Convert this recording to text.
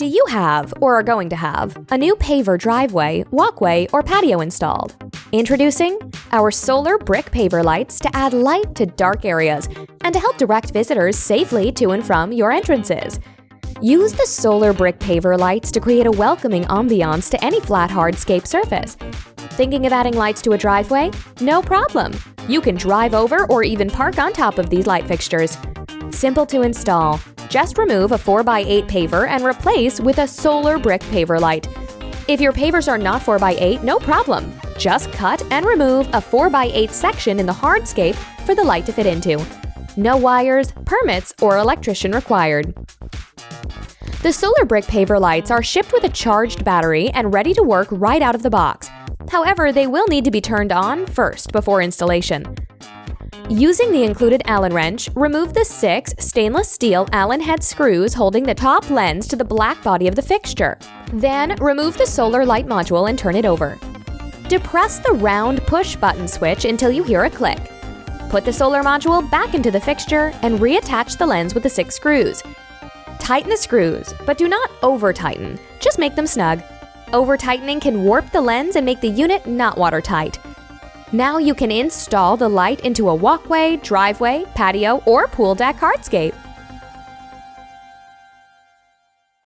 Do you have, or are going to have, a new paver driveway, walkway, or patio installed? Introducing our solar brick paver lights to add light to dark areas and to help direct visitors safely to and from your entrances. Use the solar brick paver lights to create a welcoming ambiance to any flat hardscape surface. Thinking of adding lights to a driveway? No problem! You can drive over or even park on top of these light fixtures. Simple to install. Just remove a 4x8 paver and replace with a solar brick paver light. If your pavers are not 4x8, no problem. Just cut and remove a 4x8 section in the hardscape for the light to fit into. No wires, permits, or electrician required. The solar brick paver lights are shipped with a charged battery and ready to work right out of the box. However, they will need to be turned on first before installation. Using the included Allen wrench, remove the 6 stainless steel Allen head screws holding the top lens to the black body of the fixture. Then, remove the solar light module and turn it over. Depress the round push button switch until you hear a click. Put the solar module back into the fixture and reattach the lens with the 6 screws. Tighten the screws, but do not over-tighten. Just make them snug. Over-tightening can warp the lens and make the unit not watertight. Now you can install the light into a walkway, driveway, patio, or pool deck hardscape.